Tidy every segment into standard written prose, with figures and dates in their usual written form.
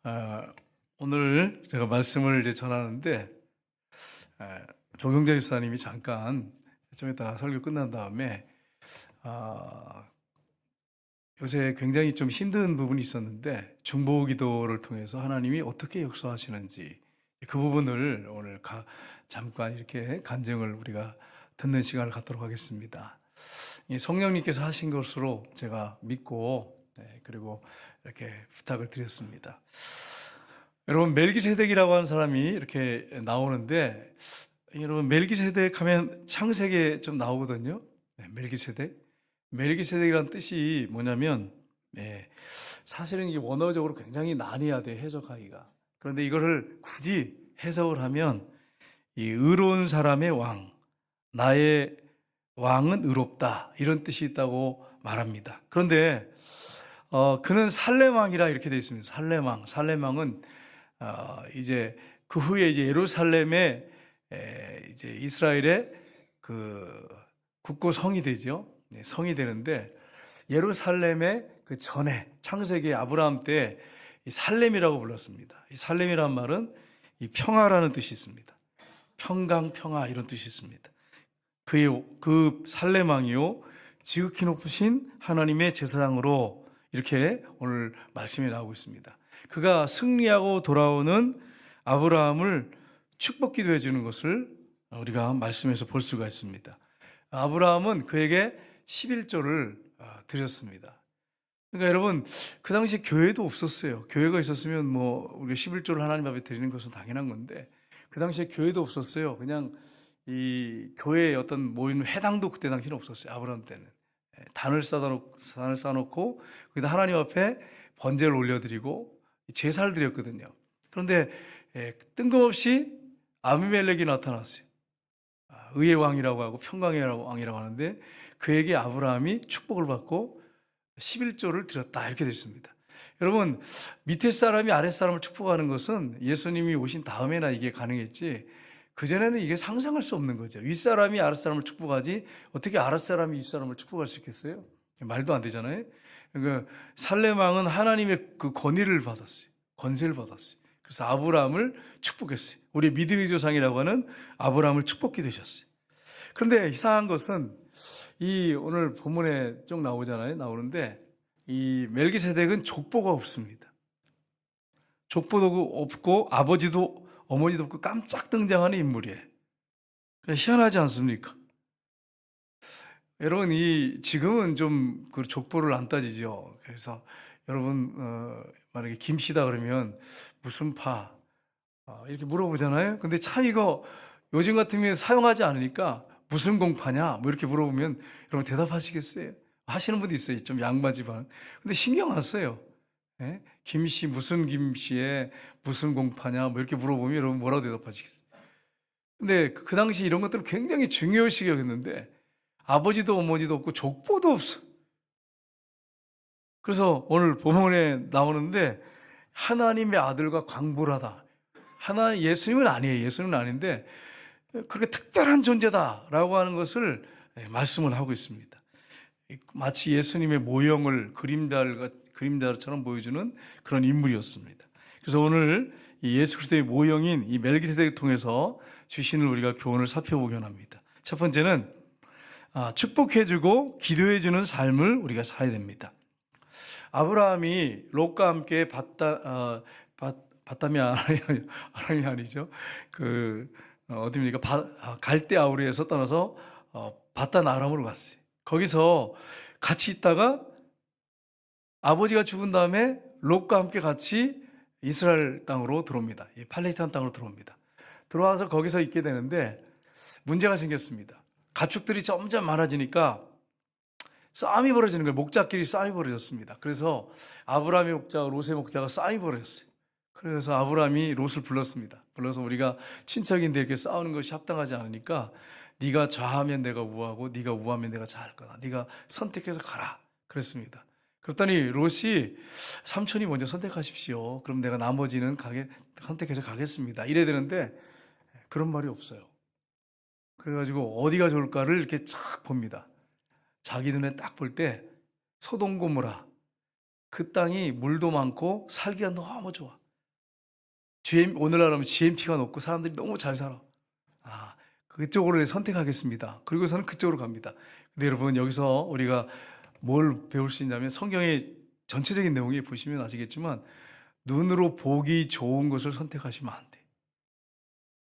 아, 오늘 제가 말씀을 이제 전하는데 조경재 집사님이 잠깐 좀 이따 설교 끝난 다음에 아, 요새 굉장히 좀 힘든 부분이 있었는데 중보기도를 통해서 하나님이 어떻게 역사하시는지 그 부분을 오늘 잠깐 이렇게 간증을 우리가 듣는 시간을 갖도록 하겠습니다. 이 성령님께서 하신 것으로 제가 믿고 그리고 이렇게 부탁을 드렸습니다. 여러분, 멜기세덱이라고 하는 사람이 이렇게 나오는데, 여러분, 멜기세덱 하면 창세기에 좀 나오거든요. 멜기세덱. 멜기세덱이라는 뜻이 뭐냐면, 사실은 이게 원어적으로 굉장히 난해야 돼, 해석하기가. 그런데 이거를 굳이 해석을 하면, 이 의로운 사람의 왕, 나의 왕은 의롭다, 이런 뜻이 있다고 말합니다. 그런데 그는 살렘왕이라 이렇게 되어 있습니다. 살렘왕은 이제 그 후에 이제 예루살렘에 이제 이스라엘의 그 국고 성이 되죠. 성이 되는데 예루살렘의 그 전에 창세기 아브라함 때 살렘이라고 불렀습니다. 이 살렘이란 말은 이 평화라는 뜻이 있습니다. 평강, 평화 이런 뜻이 있습니다. 그 살렘왕이요 지극히 높으신 하나님의 제사장으로 이렇게 오늘 말씀이 나오고 있습니다. 그가 승리하고 돌아오는 아브라함을 축복 기도해 주는 것을 우리가 말씀에서 볼 수가 있습니다. 아브라함은 그에게 11조를 드렸습니다. 그러니까 여러분, 그 당시에 교회도 없었어요. 교회가 있었으면 뭐 우리가 11조를 하나님 앞에 드리는 것은 당연한 건데 그 당시에 교회도 없었어요. 그냥 이 교회의 어떤 모임 회당도 그때 당시에는 없었어요. 아브라함 때는 단을 쌓아놓고 거기다 하나님 앞에 번제를 올려드리고 제사를 드렸거든요. 그런데 뜬금없이 아비멜렉이 나타났어요. 의의 왕이라고 하고 평강의 왕이라고 하는데 그에게 아브라함이 축복을 받고 11조를 드렸다 이렇게 됐습니다. 여러분, 밑에 사람이 아랫 사람을 축복하는 것은 예수님이 오신 다음에나 이게 가능했지 그전에는 이게 상상할 수 없는 거죠. 윗사람이 아랫사람을 축복하지 어떻게 아랫사람이 윗사람을 축복할 수 있겠어요? 말도 안 되잖아요. 그러니까 살렘왕은 하나님의 그 권위를 받았어요. 권세를 받았어요. 그래서 아브라함을 축복했어요. 우리 믿음의 조상이라고 하는 아브라함을 축복해 되셨어요. 그런데 이상한 것은 이 오늘 본문에 쭉 나오는데 이 멜기세덱은 족보가 없습니다. 족보도 없고 아버지도 어머니도 없고 깜짝 등장하는 인물이에요. 희한하지 않습니까? 여러분, 지금은 좀 그 족보를 안 따지죠. 그래서 여러분, 만약에 김씨다 그러면 무슨 파? 이렇게 물어보잖아요. 근데 참 이거 요즘 같으면 사용하지 않으니까 무슨 공파냐? 뭐 이렇게 물어보면 여러분 대답하시겠어요? 하시는 분도 있어요. 좀 양반집안. 근데 신경 안 써요. 김씨, 무슨 김씨에 무슨 공파냐? 뭐 이렇게 물어보면 여러분 뭐라고 대답하시겠어요? 근데 그 당시 이런 것들을 굉장히 중요시 여겼는데 아버지도 어머니도 없고 족보도 없어. 그래서 오늘 본문에 나오는데 하나님의 아들과 광불하다. 예수님은 아니에요. 예수님은 아닌데 그렇게 특별한 존재다라고 하는 것을 말씀을 하고 있습니다. 마치 예수님의 모형을 그림자처럼 보여주는 그런 인물이었습니다. 그래서 오늘 이 예수 그리스도의 모형인 이 멜기세덱을 통해서 주시는 우리가 교훈을 살펴보기 원합니다. 첫 번째는 축복해주고 기도해주는 삶을 우리가 살아야 됩니다. 아브라함이 롯과 함께 바담이 아람이 아니죠. 어디입니까? 갈대 아우르에서 떠나서 바단 아람으로 갔어요. 거기서 같이 있다가 아버지가 죽은 다음에 롯과 함께 같이 이스라엘 땅으로 들어옵니다. 팔레스타인 땅으로 들어옵니다. 들어와서 거기서 있게 되는데 문제가 생겼습니다. 가축들이 점점 많아지니까 싸움이 벌어지는 거예요. 목자끼리 싸움이 벌어졌습니다. 그래서 아브라함의 목자와 롯의 목자가 싸움이 벌어졌어요. 그래서 아브라함이 롯을 불렀습니다. 불러서 우리가 친척인데 이렇게 싸우는 것이 합당하지 않으니까 네가 좌하면 내가 우하고 네가 우하면 내가 좌할 거다. 네가 선택해서 가라. 그랬습니다. 그랬더니 롯이 삼촌이 먼저 선택하십시오. 그럼 내가 나머지는 선택해서 가겠습니다. 이래야 되는데 그런 말이 없어요. 그래가지고 어디가 좋을까를 이렇게 쫙 봅니다. 자기 눈에 딱 볼 때 소돔 고모라 그 땅이 물도 많고 살기가 너무 좋아. 오늘날 하면 GNP가 높고 사람들이 너무 잘 살아. 아, 그쪽으로 선택하겠습니다. 그리고서는 그쪽으로 갑니다. 근데 여러분, 여기서 우리가 뭘 배울 수 있냐면, 성경의 전체적인 내용에 보시면 아시겠지만 눈으로 보기 좋은 것을 선택하시면 안 돼.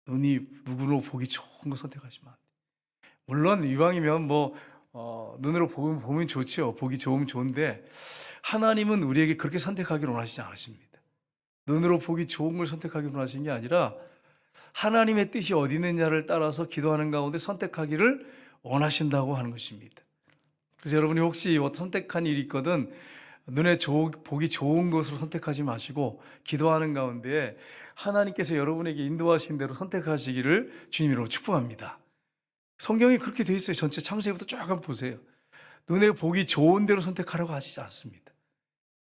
눈으로 보기 좋은 거 선택하시면 안 돼. 물론 이왕이면 눈으로 보면 좋죠. 보기 좋으면 좋은데, 하나님은 우리에게 그렇게 선택하기를 원하시지 않으십니다. 눈으로 보기 좋은 걸 선택하기를 원하시는 게 아니라 하나님의 뜻이 어디 있느냐를 따라서 기도하는 가운데 선택하기를 원하신다고 하는 것입니다. 그래서 여러분이 혹시 선택한 일이 있거든 눈에 보기 좋은 것을 선택하지 마시고, 기도하는 가운데 하나님께서 여러분에게 인도하신 대로 선택하시기를 주님으로 축복합니다. 성경이 그렇게 되어 있어요. 전체 창세기부터 쭉 한번 보세요. 눈에 보기 좋은 대로 선택하라고 하시지 않습니다.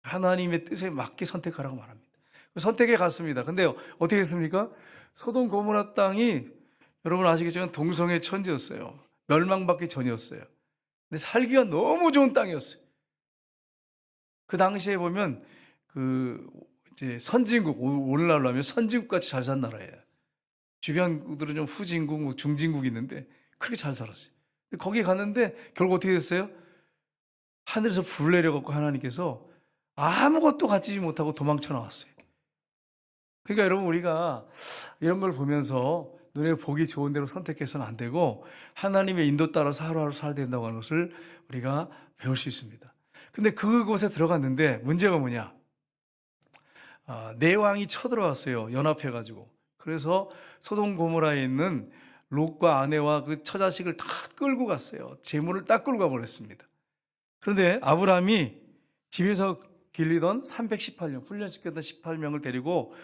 하나님의 뜻에 맞게 선택하라고 말합니다. 선택에 갔습니다. 근데 어떻게 했습니까? 소돔 고모라 땅이 여러분 아시겠지만 동성애 천지였어요. 멸망받기 전이었어요. 근데 살기가 너무 좋은 땅이었어요. 그 당시에 보면 이제 선진국, 오늘날로 하면 선진국 같이 잘 산 나라예요. 주변들은 좀 후진국, 중진국이 있는데 그렇게 잘 살았어요. 거기 갔는데 결국 어떻게 됐어요? 하늘에서 불 내려갖고 하나님께서 아무것도 가지지 못하고 도망쳐 나왔어요. 그러니까 여러분, 우리가 이런 걸 보면서 눈에 보기 좋은 대로 선택해서는 안 되고 하나님의 인도 따라서 하루하루 살아야 된다고 하는 것을 우리가 배울 수 있습니다. 근데 그곳에 들어갔는데 문제가 뭐냐? 내왕이 쳐들어왔어요. 연합해가지고. 그래서 소돔 고모라에 있는 롯과 아내와 그 처자식을 다 끌고 갔어요. 재물을 딱 끌고 가버렸습니다. 그런데 아브라함이 집에서 길리던 318명, 훈련시켰던 18명을 데리고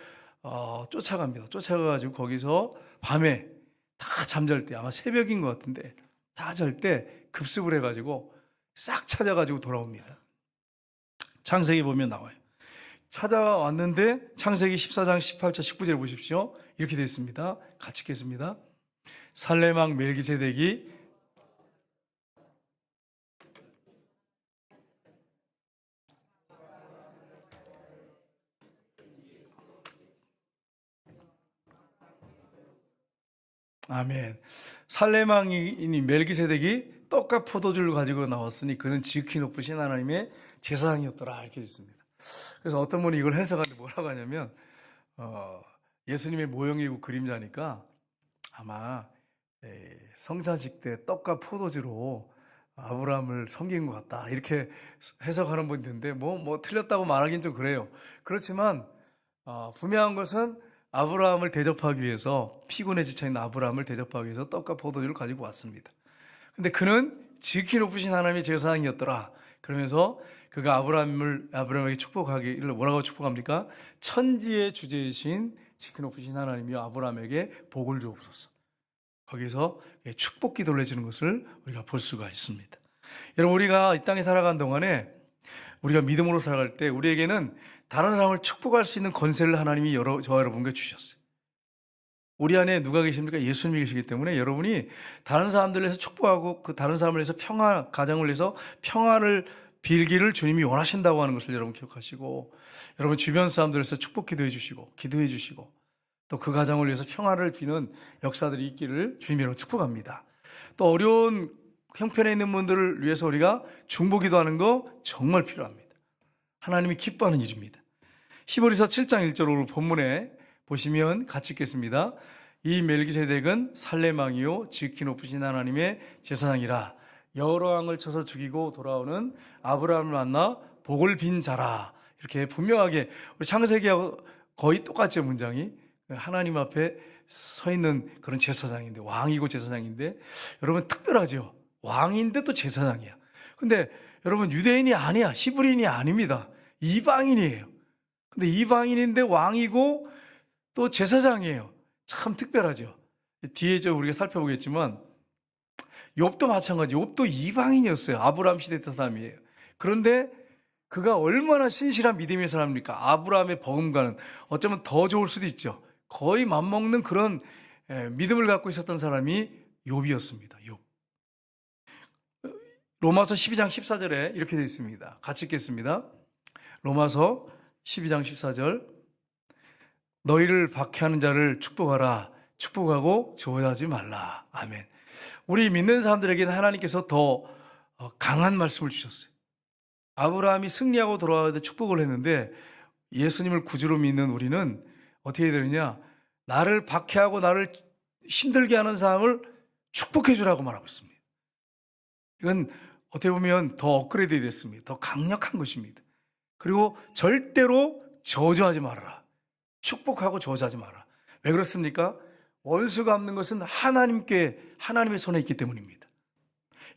쫓아갑니다. 쫓아가가지고 거기서 밤에 다 잠잘 때, 아마 새벽인 것 같은데 다 잘 때 급습을 해가지고 싹 찾아가지고 돌아옵니다. 창세기 보면 나와요. 찾아왔는데 창세기 14장 18절 19절 보십시오. 이렇게 되어 있습니다. 같이 읽겠습니다. 살렘왕 멜기세덱이 아멘. 살렘왕이 멜기세덱이 떡과 포도주를 가지고 나왔으니 그는 지극히 높으신 하나님의 제사장이었더라, 이렇게 있습니다. 그래서 어떤 분이 이걸 해석하는데 뭐라고 하냐면 예수님의 모형이고 그림자니까 아마 성찬식 때 떡과 포도주로 아브라함을 섬긴 것 같다, 이렇게 해석하는 분이 있는데 뭐 틀렸다고 말하긴 좀 그래요. 그렇지만 분명한 것은 아브라함을 대접하기 위해서, 피곤에 지쳐있는 아브라함을 대접하기 위해서 떡과 포도주를 가지고 왔습니다. 근데 그는 지극히 높으신 하나님의 제사장이었더라. 그러면서 그가 아브라함에게 축복하기를 뭐라고 축복합니까? 천지의 주제이신 지극히 높으신 하나님이 아브라함에게 복을 주옵소서. 거기서 축복 기도를 해주는 것을 우리가 볼 수가 있습니다. 여러분, 우리가 이 땅에 살아가는 동안에 우리가 믿음으로 살아갈 때 우리에게는 다른 사람을 축복할 수 있는 권세를 하나님이 저와 여러분께 주셨어요. 우리 안에 누가 계십니까? 예수님이 계시기 때문에 여러분이 다른 사람들을 위해서 축복하고 그 다른 사람을 위해서 가정을 위해서 평화를 빌기를 주님이 원하신다고 하는 것을 여러분 기억하시고, 여러분 주변 사람들을 위해서 축복 기도해 주시고 기도해 주시고 또 그 가정을 위해서 평화를 비는 역사들이 있기를 주님으로 축복합니다. 또 어려운 형편에 있는 분들을 위해서 우리가 중보 기도하는 거 정말 필요합니다. 하나님이 기뻐하는 일입니다. 히브리서 7장 1절 본문에 보시면 같이 읽겠습니다. 이 멜기세덱은 살렘 왕이요 지극히 높으신 하나님의 제사장이라. 여러 왕을 쳐서 죽이고 돌아오는 아브라함을 만나 복을 빈 자라. 이렇게 분명하게, 우리 창세기하고 거의 똑같죠, 문장이. 하나님 앞에 서 있는 그런 제사장인데, 왕이고 제사장인데, 여러분 특별하죠. 왕인데 또 제사장이야. 근데 여러분 유대인이 아니야. 히브리인이 아닙니다. 이방인이에요. 근데 이방인인데 왕이고 또 제사장이에요. 참 특별하죠. 뒤에 우리가 살펴보겠지만 욥도 마찬가지. 욥도 이방인이었어요. 아브라함 시대 사람이에요. 그런데 그가 얼마나 신실한 믿음의 사람입니까? 아브라함의 버금가는 어쩌면 더 좋을 수도 있죠. 거의 맞먹는 그런 믿음을 갖고 있었던 사람이 욥이었습니다. 욥. 로마서 12장 14절에 이렇게 되어 있습니다. 같이 읽겠습니다. 로마서 12장 14절. 너희를 박해하는 자를 축복하라. 축복하고 저주하지 말라. 아멘. 우리 믿는 사람들에게는 하나님께서 더 강한 말씀을 주셨어요. 아브라함이 승리하고 돌아와서 축복을 했는데 예수님을 구주로 믿는 우리는 어떻게 되느냐? 나를 박해하고 나를 힘들게 하는 사람을 축복해 주라고 말하고 있습니다. 이건 어떻게 보면 더 업그레이드 됐습니다. 더 강력한 것입니다. 그리고 절대로 저주하지 말아라. 축복하고 저주하지 마라. 왜 그렇습니까? 원수 갚는 것은 하나님의 손에 있기 때문입니다.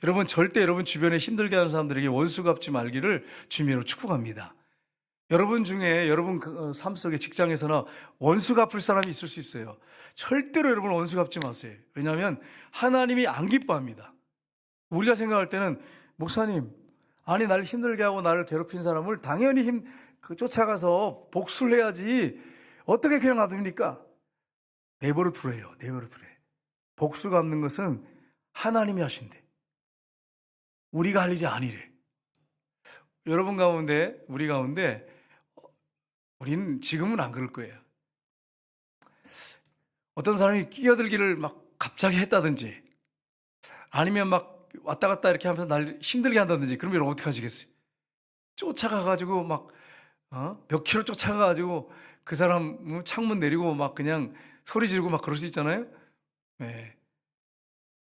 여러분, 절대 여러분 주변에 힘들게 하는 사람들에게 원수 갚지 말기를 주님으로 축복합니다. 여러분 중에 여러분 삶 속에 직장에서나 원수 갚을 사람이 있을 수 있어요. 절대로 여러분 원수 갚지 마세요. 왜냐하면 하나님이 안 기뻐합니다. 우리가 생각할 때는 목사님, 아니 나를 힘들게 하고 나를 괴롭힌 사람을 당연히 쫓아가서 복수를 해야지 어떻게 그냥 놔둡니까? 내버려 두래요. 내버려 두래. 복수 갚는 것은 하나님이 하신대. 우리가 할 일이 아니래. 여러분 가운데, 우리 가운데 우리는 지금은 안 그럴 거예요. 어떤 사람이 끼어들기를 막 갑자기 했다든지 아니면 막 왔다 갔다 이렇게 하면서 날 힘들게 한다든지 그러면 여러분 어떻게 하시겠어요? 쫓아가가지고 막 몇 킬로 쫓아가가지고 그 사람 창문 내리고 막 그냥 소리 지르고 막 그럴 수 있잖아요. 네.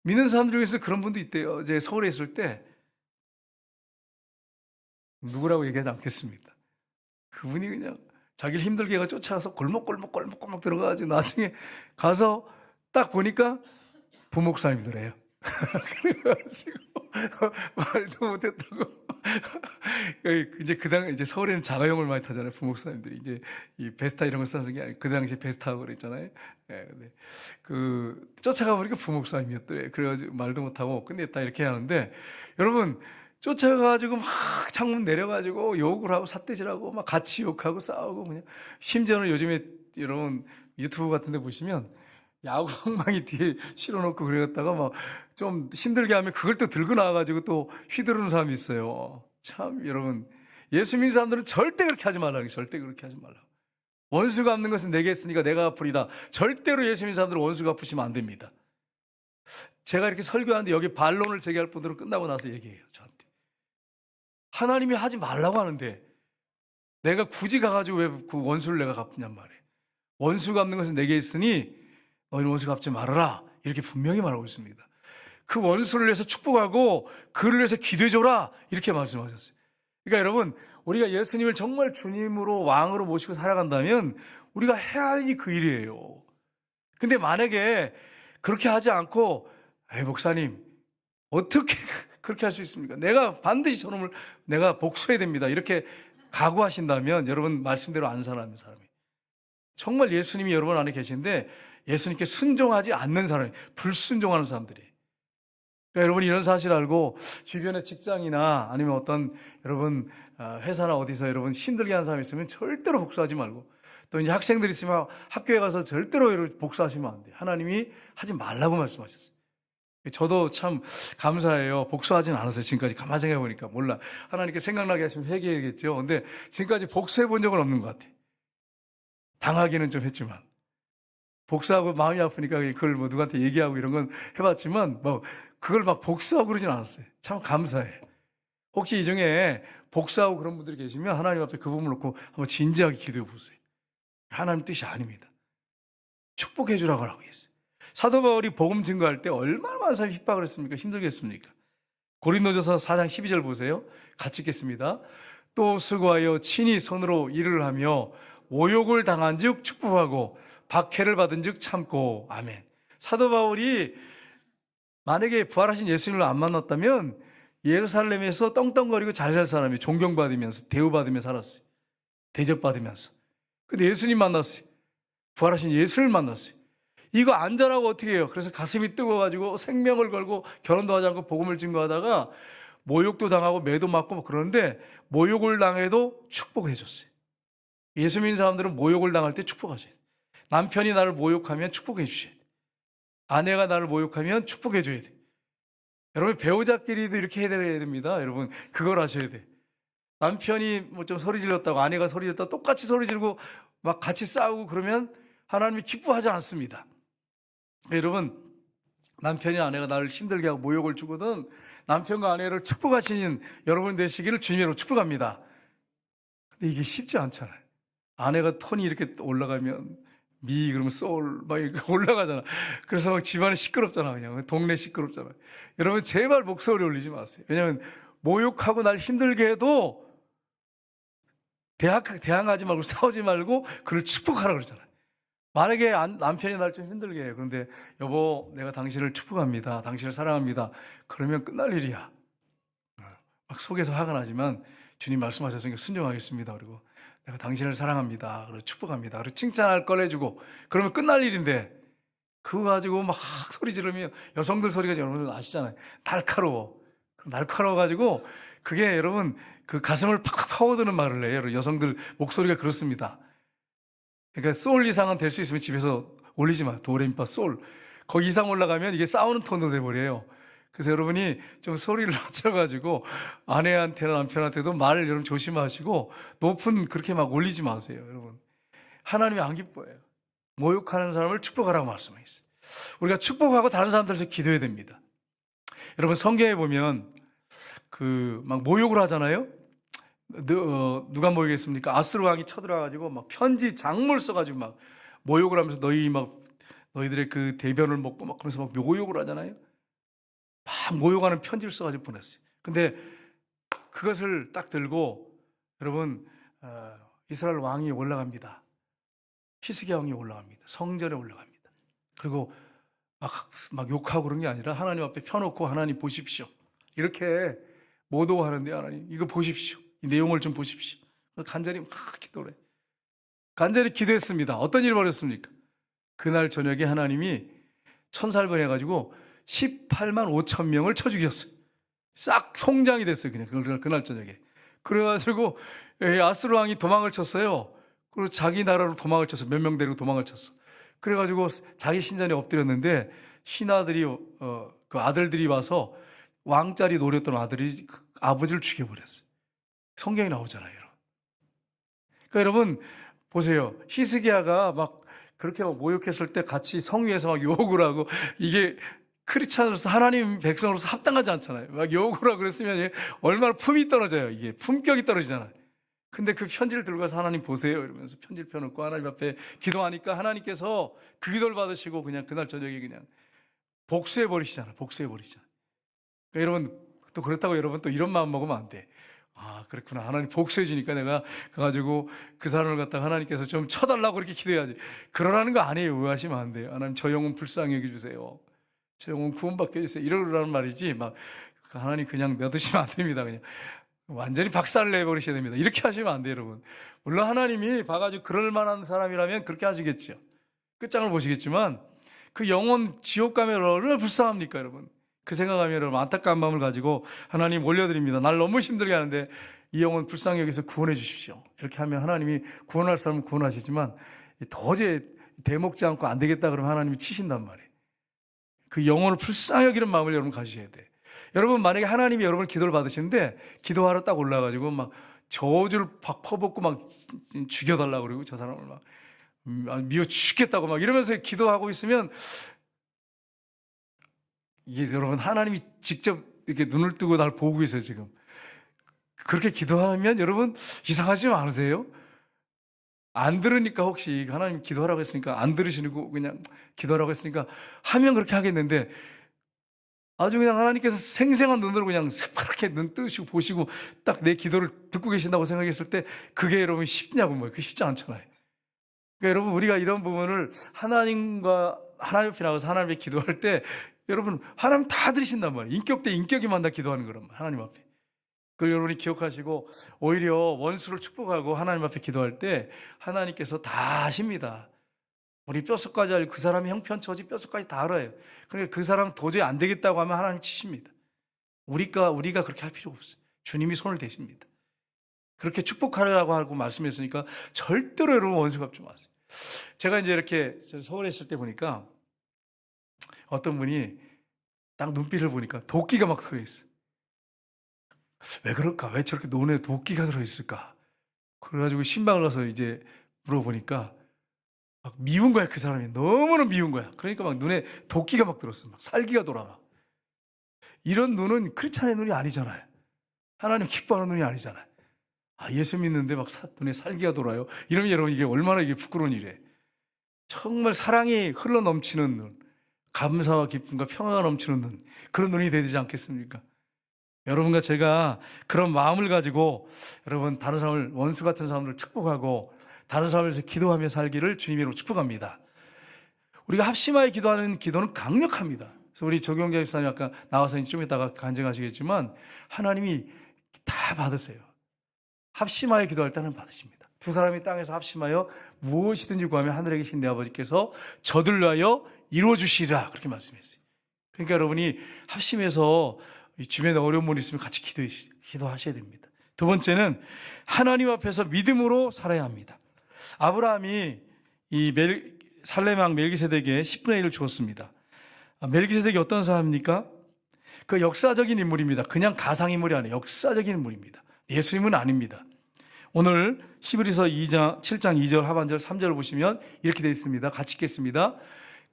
믿는 사람들 중에서 그런 분도 있대요. 이제 서울에 있을 때 누구라고 얘기하지 않겠습니다. 그분이 그냥 자기를 힘들게 해가 쫓아가서 골목골목 들어가가지고 나중에 가서 딱 보니까 부목사님이더래요. 그래가지고 말도 못했다고. 이제 이제 서울에는 자가용을 많이 타잖아요. 부목사님들이 이제 이 베스타 이런 걸 쓰는 게 아니고 그 당시 베스타고 그랬잖아요. 예, 근데 쫓아가 보니까 부목사님이었더래. 그래가지고 말도 못하고 끝냈다 이렇게 하는데 여러분. 쫓아가가지고 막 창문 내려가지고 욕을 하고 삿대질하고 막 같이 욕하고 싸우고 그냥 심지어는 요즘에 여러분 유튜브 같은 데 보시면 야구방망이 뒤에 실어놓고 그래갔다가 막 좀 힘들게 하면 그걸 또 들고 나와가지고 또 휘두르는 사람이 있어요. 참 여러분 예수 믿는 사람들은 절대 그렇게 하지 말라고. 절대 그렇게 하지 말라고. 원수 갚는 것은 내게 했으니까 내가 갚으리라. 절대로 예수 믿는 사람들은 원수 갚으시면 안 됩니다. 제가 이렇게 설교하는데 여기 반론을 제기할 분들은 끝나고 나서 얘기해요. 저한테. 하나님이 하지 말라고 하는데 내가 굳이 가가지고 왜 그 원수를 내가 갚느냔 말이에요. 원수 갚는 것은 내게 있으니 너희는 원수 갚지 말아라. 이렇게 분명히 말하고 있습니다. 그 원수를 위해서 축복하고 그를 위해서 기도해줘라. 이렇게 말씀하셨어요. 그러니까 여러분 우리가 예수님을 정말 주님으로 왕으로 모시고 살아간다면 우리가 해야 할 일이 그 일이에요. 근데 만약에 그렇게 하지 않고 목사님 어떻게 그렇게 할 수 있습니까? 내가 반드시 저놈을 내가 복수해야 됩니다. 이렇게 각오하신다면 여러분 말씀대로 안 살아가는 사람이 정말 예수님이 여러분 안에 계신데 예수님께 순종하지 않는 사람이 불순종하는 사람들이. 그러니까 여러분 이런 사실 알고 주변의 직장이나 아니면 어떤 여러분 회사나 어디서 여러분 힘들게 하는 사람이 있으면 절대로 복수하지 말고 또 이제 학생들이 있으면 학교에 가서 절대로 여러분 복수하시면 안 돼요. 하나님이 하지 말라고 말씀하셨어요. 저도 참 감사해요. 복수하지는 않았어요. 지금까지 가만히 생각해 보니까 몰라. 하나님께 생각나게 하시면 회개해야겠죠. 근데 지금까지 복수해 본 적은 없는 것 같아요. 당하기는 좀 했지만 복수하고 마음이 아프니까 그걸 뭐 누구한테 얘기하고 이런 건 해봤지만 뭐 그걸 막 복수하고 그러진 않았어요. 참 감사해요. 혹시 이 중에 복수하고 그런 분들이 계시면 하나님 앞에 그 부분을 놓고 한번 진지하게 기도해 보세요. 하나님 뜻이 아닙니다. 축복해 주라고 하고 있어요. 사도 바울이 복음 증거할 때 얼마나 많은 사람이 핍박을 했습니까? 힘들게 했습니까? 고린도전서 4장 12절 보세요. 같이 읽겠습니다. 또 수고하여 친히 손으로 일을 하며 모욕을 당한 즉 축복하고 박해를 받은 즉 참고. 아멘. 사도 바울이 만약에 부활하신 예수님을 안 만났다면 예루살렘에서 떵떵거리고 잘 살 사람이 존경받으면서 대우받으면서 살았어요. 대접받으면서. 근데 예수님 만났어요. 부활하신 예수를 만났어요. 이거 안전하고 어떻게 해요? 그래서 가슴이 뜨거워가지고 생명을 걸고 결혼도 하지 않고 복음을 증거하다가 모욕도 당하고 매도 맞고 그러는데 모욕을 당해도 축복해 줬어요. 예수 믿는 사람들은 모욕을 당할 때 축복하셔야 돼요. 남편이 나를 모욕하면 축복해 주셔야 돼요. 아내가 나를 모욕하면 축복해 줘야 돼요. 여러분 배우자끼리도 이렇게 해야 됩니다. 여러분 그걸 하셔야 돼요. 남편이 뭐 좀 소리 질렀다고 아내가 소리 질렀다고 똑같이 소리 지르고 막 같이 싸우고 그러면 하나님이 기뻐하지 않습니다. 여러분, 남편이 아내가 나를 힘들게 하고 모욕을 주거든 남편과 아내를 축복하시는 여러분 되시기를 주님으로 축복합니다. 근데 이게 쉽지 않잖아요. 아내가 톤이 이렇게 올라가면 미 그러면 소울 막 이렇게 올라가잖아. 그래서 막 집안이 시끄럽잖아. 그냥 동네 시끄럽잖아. 여러분 제발 목소리 올리지 마세요. 왜냐하면 모욕하고 날 힘들게 해도 대항하지 말고 싸우지 말고 그를 축복하라 그러잖아요. 만약에 남편이 날 좀 힘들게 해요. 그런데 여보 내가 당신을 축복합니다. 당신을 사랑합니다. 그러면 끝날 일이야. 막 속에서 화가 나지만 주님 말씀하셨으니까 순종하겠습니다. 그리고 내가 당신을 사랑합니다. 그리고 축복합니다. 그리고 칭찬할 걸 해주고 그러면 끝날 일인데 그거 가지고 막 소리 지르면 여성들 소리가 여러분 아시잖아요. 날카로워가지고 그게 여러분 그 가슴을 팍팍 파고드는 말을 해요. 여성들 목소리가 그렇습니다. 그러니까 소울 이상은 될 수 있으면 집에서 올리지 마. 도레미파 소울. 거기 이상 올라가면 이게 싸우는 톤으로 돼버려요. 그래서 여러분이 좀 소리를 낮춰가지고 아내한테나 남편한테도 말을 여러분 조심하시고 높은 그렇게 막 올리지 마세요. 여러분 하나님이 안 기뻐해요. 모욕하는 사람을 축복하라고 말씀하셨어요. 우리가 축복하고 다른 사람들에서 기도해야 됩니다. 여러분 성경에 보면 그 막 모욕을 하잖아요. 누가 모욕했습니까? 아수르 왕이 쳐들어가지고 막 편지 장물 써가지고 막 모욕을 하면서 너희들의 그 대변을 먹고 막 그러면서 막 모욕을 하잖아요. 막 모욕하는 편지를 써가지고 보냈어요. 근데 그것을 딱 들고 여러분 이스라엘 왕이 올라갑니다. 히스기야 왕이 올라갑니다. 성전에 올라갑니다. 그리고 막 욕하고 그런 게 아니라 하나님 앞에 펴놓고 하나님 보십시오. 이렇게 모도하는데 하나님 이거 보십시오. 이 내용을 좀 보십시오. 간절히 막 기도를 해. 간절히 기도했습니다. 어떤 일이 벌어졌습니까? 그날 저녁에 하나님이 천사를 보내가지고 18만 5천 명을 쳐 죽였어요. 싹 송장이 됐어요. 그냥 그날 저녁에. 그래가지고 아수르 왕이 도망을 쳤어요. 그리고 자기 나라로 도망을 쳤어요. 몇 명 데리고 도망을 쳤어. 그래가지고 자기 신전에 엎드렸는데 신하들이 그 아들들이 와서 왕자리 노렸던 아들이 아버지를 죽여버렸어요. 성경에 나오잖아요, 여러분. 그러니까 여러분 보세요. 히스기야가 막 그렇게 막 모욕했을 때 같이 성위에서 막 욕을 하고 이게 크리스찬으로서 하나님 백성으로서 합당하지 않잖아요. 막 욕을 하고 그랬으면 얼마나 품이 떨어져요. 이게 품격이 떨어지잖아요. 근데 그 편지를 들고 가서 하나님 보세요 이러면서 편지를 펴놓고 하나님 앞에 기도하니까 하나님께서 그 기도를 받으시고 그냥 그날 저녁에 그냥 복수해버리시잖아요. 복수해버리시잖아요. 그러니까 여러분 또 그렇다고 여러분 또 이런 마음 먹으면 안 돼. 아 그렇구나. 하나님 복수해 주니까 내가 가가지고 그 사람을 갖다가 하나님께서 좀 쳐달라고 그렇게 기도해야지. 그러라는 거 아니에요. 오해하시면 안 돼요. 하나님 저 영혼 불쌍히 여겨주세요. 저 영혼 구원받게 해주세요. 이러라는 말이지 막 하나님 그냥 놔두시면 안 됩니다. 그냥 완전히 박살을 내버리셔야 됩니다. 이렇게 하시면 안 돼요, 여러분. 물론 하나님이 봐가지고 그럴 만한 사람이라면 그렇게 하시겠죠. 끝장을 보시겠지만 그 영혼 지옥 가면 얼마나 불쌍합니까, 여러분. 그 생각하면 여러분 안타까운 마음을 가지고 하나님 올려드립니다. 날 너무 힘들게 하는데 이 영혼 불쌍히 여기서 구원해 주십시오. 이렇게 하면 하나님이 구원할 사람은 구원하시지만 도저히 대먹지 않고 안 되겠다 그러면 하나님이 치신단 말이에요. 그 영혼을 불쌍히 여기는 마음을 여러분 가지셔야 돼. 여러분 만약에 하나님이 여러분 기도를 받으시는데 기도하러 딱 올라가지고 막 저주를 팍 퍼붓고 막 죽여달라고 그러고 저 사람을 막 미워 죽겠다고 막 이러면서 기도하고 있으면 이게 여러분 하나님이 직접 이렇게 눈을 뜨고 날 보고 계세요 지금. 그렇게 기도하면 여러분 이상하지 않으세요? 안 들으니까 혹시 하나님 기도하라고 했으니까 안 들으시고 그냥 기도하라고 했으니까 하면 그렇게 하겠는데 아주 그냥 하나님께서 생생한 눈으로 그냥 새파랗게 눈 뜨시고 보시고 딱 내 기도를 듣고 계신다고 생각했을 때 그게 여러분 쉽냐고 뭐 그게 쉽지 않잖아요. 그러니까 여러분 우리가 이런 부분을 하나님 앞에 나가서 하나님께 기도할 때 여러분 하나님 다 들으신단 말이에요. 인격 대 인격이 만나 기도하는 거란 말이에요. 하나님 앞에. 그걸 여러분이 기억하시고 오히려 원수를 축복하고 하나님 앞에 기도할 때 하나님께서 다 아십니다. 우리 뼛속까지 알고 그 사람의 형편처지 뼛속까지 다 알아요. 그러니까 그 사람 도저히 안 되겠다고 하면 하나님 치십니다. 우리가 그렇게 할 필요가 없어요. 주님이 손을 대십니다. 그렇게 축복하라고 하고 말씀했으니까 절대로 여러분 원수 갚지 마세요. 제가 이제 이렇게 서울에 있을 때 보니까 어떤 분이 딱 눈빛을 보니까 도끼가 막 들어있어요. 왜 그럴까? 왜 저렇게 눈에 도끼가 들어있을까? 그래가지고 신방을 가서 이제 물어보니까 막 미운 거야. 그 사람이 너무나 미운 거야. 그러니까 막 눈에 도끼가 막 들었어. 막 살기가 돌아. 막 이런 눈은 크리스찬의 눈이 아니잖아요. 하나님 기뻐하는 눈이 아니잖아요. 아, 예수 믿는데 막 눈에 살기가 돌아요. 이러면 여러분 이게 얼마나 이게 부끄러운 일이에요. 정말 사랑이 흘러 넘치는 눈, 감사와 기쁨과 평화가 넘치는 눈, 그런 눈이 되지 않겠습니까? 여러분과 제가 그런 마음을 가지고 여러분 다른 사람을, 원수 같은 사람들을 축복하고 다른 사람을 위해서 기도하며 살기를 주님으로 축복합니다. 우리가 합심하여 기도하는 기도는 강력합니다. 그래서 우리 조경재 집사님 아까 나와서 좀 이따가 간증하시겠지만 하나님이 다 받으세요. 합심하여 기도할 때는 받으십니다. 두 사람이 땅에서 합심하여 무엇이든지 구하면 하늘에 계신 내 아버지께서 저들을 위하여 이루어주시리라, 그렇게 말씀했어요. 그러니까 여러분이 합심해서 주변에 어려운 분 있으면 같이 기도하셔야 됩니다. 두 번째는 하나님 앞에서 믿음으로 살아야 합니다. 아브라함이 이 살렘왕 멜기세덱에 10분의 1을 주었습니다. 멜기세덱이 어떤 사람입니까? 그 역사적인 인물입니다. 그냥 가상인물이 아니에요. 역사적인 인물입니다. 예수님은 아닙니다. 오늘 히브리서 7장 2절 하반절 3절을 보시면 이렇게 되어 있습니다. 같이 읽겠습니다.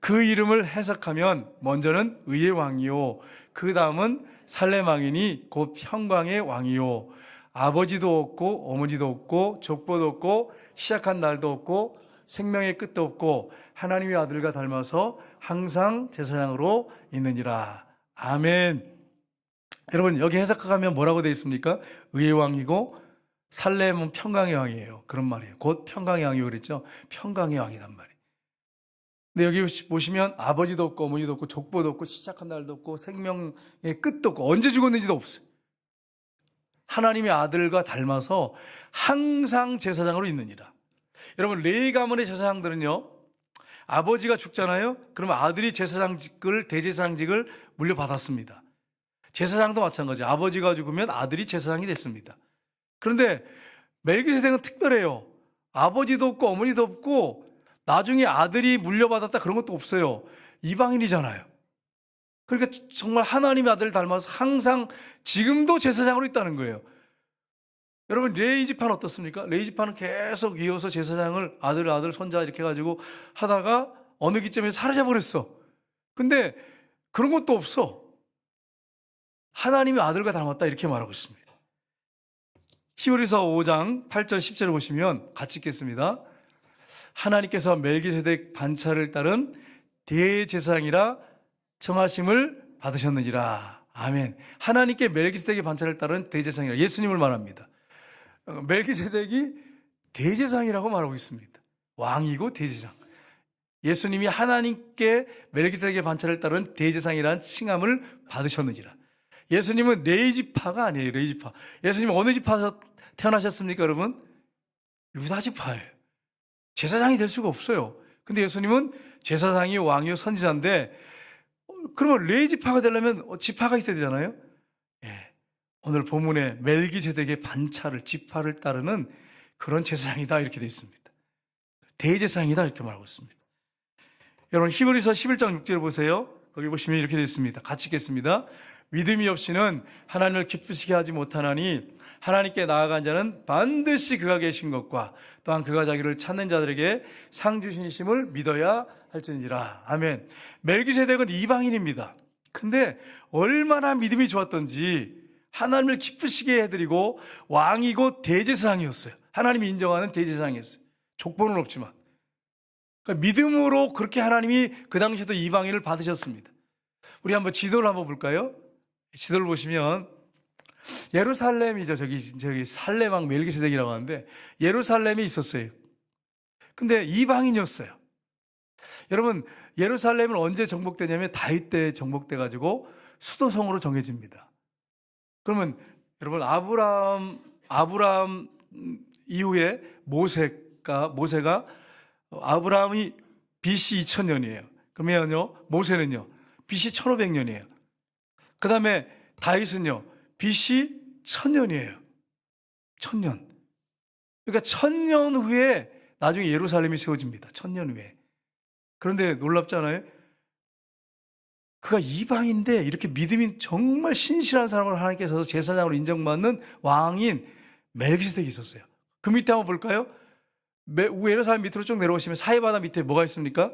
그 이름을 해석하면 먼저는 의의 왕이요, 그 다음은 살렘 왕이니 곧 평강의 왕이요, 아버지도 없고 어머니도 없고 족보도 없고 시작한 날도 없고 생명의 끝도 없고 하나님의 아들과 닮아서 항상 제사장으로 있느니라. 아멘. 여러분 여기 해석하면 뭐라고 되어 있습니까? 의의 왕이고 살렘은 평강의 왕이에요. 그런 말이에요. 곧 평강의 왕이요 그랬죠. 평강의 왕이란 말이에요. 근데 여기 보시면 아버지도 없고 어머니도 없고 족보도 없고 시작한 날도 없고 생명의 끝도 없고 언제 죽었는지도 없어요. 하나님의 아들과 닮아서 항상 제사장으로 있느니라. 여러분 레위 가문의 제사장들은요, 아버지가 죽잖아요. 그러면 아들이 제사장직을, 대제사장직을 물려받았습니다. 제사장도 마찬가지예요. 아버지가 죽으면 아들이 제사장이 됐습니다. 그런데 멜기세덱은 특별해요. 아버지도 없고 어머니도 없고 나중에 아들이 물려받았다 그런 것도 없어요. 이방인이잖아요. 그러니까 정말 하나님의 아들을 닮아서 항상 지금도 제사장으로 있다는 거예요. 여러분 레위 지파는 어떻습니까? 레위 지파는 계속 이어서 제사장을 아들 손자 이렇게 해가지고 하다가 어느 기점에 사라져버렸어. 근데 그런 것도 없어. 하나님의 아들과 닮았다 이렇게 말하고 있습니다. 히브리서 5장 8절 10절을 보시면 같이 읽겠습니다. 하나님께서 멜기세덱 반차를 따른 대제사장이라 청하심을 받으셨느니라. 아멘. 하나님께 멜기세덱의 반차를 따른 대제사장이라, 예수님을 말합니다. 멜기세덱이 대제사장이라고 말하고 있습니다. 왕이고 대제사장. 예수님이 하나님께 멜기세덱의 반차를 따른 대제사장이라는 칭함을 받으셨느니라. 예수님은 레위 지파가 아니에요. 레위 지파. 예수님은 어느 지파에서 태어나셨습니까, 여러분? 유다 지파예요. 제사장이 될 수가 없어요. 근데 예수님은 제사장이 왕이요 선지자인데, 그러면 레위 지파가 되려면 지파가 있어야 되잖아요. 예. 오늘 본문에 멜기세덱의 반차를, 지파를 따르는 그런 제사장이다 이렇게 되어 있습니다. 대제사장이다 이렇게 말하고 있습니다. 여러분 히브리서 11장 6절 보세요. 거기 보시면 이렇게 되어 있습니다. 같이 읽겠습니다. 믿음이 없이는 하나님을 기쁘시게 하지 못하나니 하나님께 나아간 자는 반드시 그가 계신 것과 또한 그가 자기를 찾는 자들에게 상 주시심을 믿어야 할지니라. 아멘. 멜기세덱은 이방인입니다. 근데 얼마나 믿음이 좋았던지 하나님을 기쁘시게 해드리고 왕이고 대제사장이었어요. 하나님이 인정하는 대제사장이었어요. 족보는 없지만. 그러니까 믿음으로 그렇게 하나님이 그 당시에도 이방인을 받으셨습니다. 우리 한번 지도를 한번 볼까요? 지도를 보시면 예루살렘이죠. 저기 살렘왕 멜기세덱이라고 하는데 예루살렘이 있었어요. 근데 이방인이었어요. 여러분 예루살렘은 언제 정복되냐면 다윗 때 정복돼 가지고 수도성으로 정해집니다. 그러면 여러분 아브라함 이후에 모세가 아브라함이 BC 2000년이에요. 그러면요 모세는요 BC 1500년이에요. 그 다음에 다윗은요 BC 1000년이에요. 1000년. 그러니까 1000년 후에 나중에 예루살렘이 세워집니다. 1000년 후에. 그런데 놀랍잖아요. 그가 이방인데 이렇게 믿음이 정말 신실한 사람으로 하나님께서 제사장으로 인정받는 왕인 멜기세덱이 있었어요. 그 밑에 한번 볼까요? 예루살렘 밑으로 쭉 내려오시면 사해바다 밑에 뭐가 있습니까?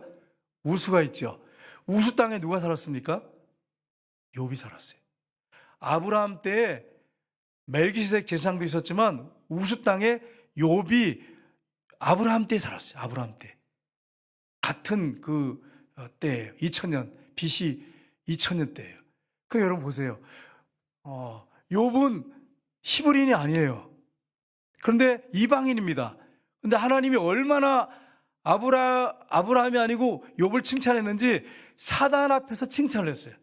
우수가 있죠. 우수 땅에 누가 살았습니까? 욥이 살았어요. 아브라함 때에 멜기세덱 제사장도 있었지만 우수 땅에 욥이 아브라함 때에 살았어요. 아브라함 때. 같은 그 때예요. 2000년, BC 2000년 때예요. 그 여러분 보세요. 욥은 히브리인이 아니에요. 그런데 이방인입니다. 근데 하나님이 얼마나 아브라함이 아니고 욥을 칭찬했는지 사단 앞에서 칭찬을 했어요.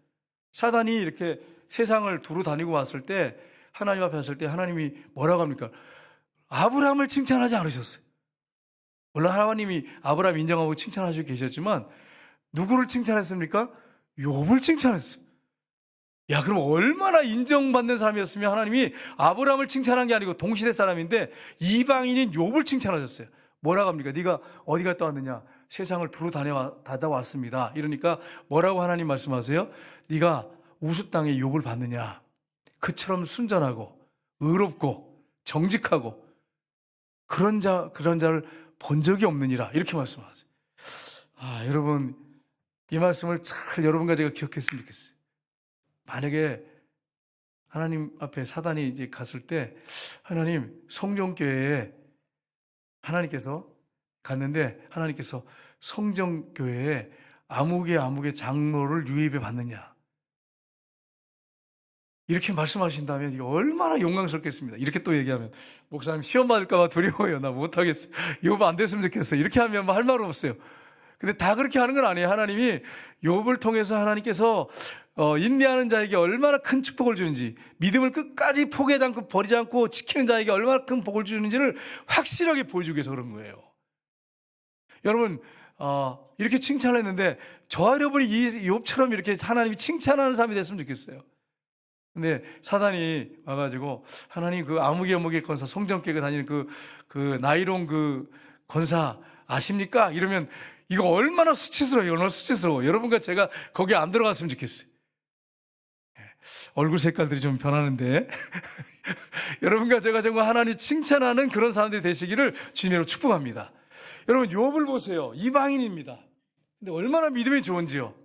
사단이 이렇게 세상을 두루 다니고 왔을 때 하나님 앞에 왔을 때 하나님이 뭐라고 합니까? 아브라함을 칭찬하지 않으셨어요. 물론 하나님이 아브라함 인정하고 칭찬하시고 계셨지만 누구를 칭찬했습니까? 욥을 칭찬했어요. 야, 그럼 얼마나 인정받는 사람이었으면 하나님이 아브라함을 칭찬한 게 아니고 동시대 사람인데 이방인인 욥을 칭찬하셨어요. 뭐라고 합니까? 네가 어디 갔다 왔느냐? 세상을 두루 다녀왔습니다. 이러니까 뭐라고 하나님 말씀하세요? 네가 우수 땅에 욥을 봤느냐? 그처럼 순전하고 의롭고 정직하고 그런 자를 본 적이 없느니라. 이렇게 말씀하세요. 여러분 이 말씀을 잘 여러분과 제가 기억했으면 좋겠어요. 만약에 하나님 앞에 사단이 이제 갔을 때 하나님 성정교회에 하나님께서 갔는데 하나님께서 성정교회에 아무개 장로를 유입해 받느냐 이렇게 말씀하신다면 이게 얼마나 영광스럽겠습니다. 이렇게 또 얘기하면 목사님 시험 받을까 봐 두려워요. 나 못하겠어요. 욥 안 됐으면 좋겠어요. 이렇게 하면 할 말 없어요. 근데 다 그렇게 하는 건 아니에요. 하나님이 욥을 통해서 하나님께서 인내하는 자에게 얼마나 큰 축복을 주는지, 믿음을 끝까지 포기하지 않고 버리지 않고 지키는 자에게 얼마나 큰 복을 주는지를 확실하게 보여주기 위해서 그런 거예요. 여러분 이렇게 칭찬을 했는데 저와 여러분이 이 욥처럼 이렇게 하나님이 칭찬하는 사람이 됐으면 좋겠어요. 근데 사단이 와가지고 하나님 그 아무개 권사 성전교회 다니는 그 나이론 그 권사 아십니까? 이러면 이거 얼마나 수치스러워요. 얼마나 수치스러워. 여러분과 제가 거기에 안 들어갔으면 좋겠어요. 얼굴 색깔들이 좀 변하는데 여러분과 제가 정말 하나님 칭찬하는 그런 사람들이 되시기를 주님으로 축복합니다. 여러분 욥을 보세요. 이방인입니다. 근데 얼마나 믿음이 좋은지요.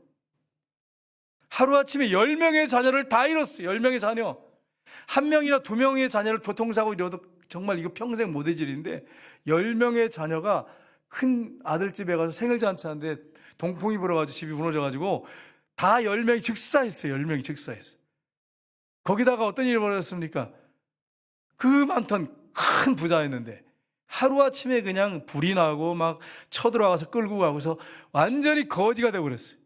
하루아침에 10명의 자녀를 다 잃었어요. 10명의 자녀. 1명이나 2명의 자녀를 교통사고 이러도 정말 이거 평생 못 잊을 일인데 10명의 자녀가 큰 아들집에 가서 생일잔치 하는데 동풍이 불어가지고 집이 무너져가지고 다 10명이 즉사했어요. 10명이 즉사했어요. 거기다가 어떤 일이 벌어졌습니까? 그 많던 큰 부자였는데 하루아침에 그냥 불이 나고 막 쳐들어와서 끌고 가고 해서 완전히 거지가 되어버렸어요.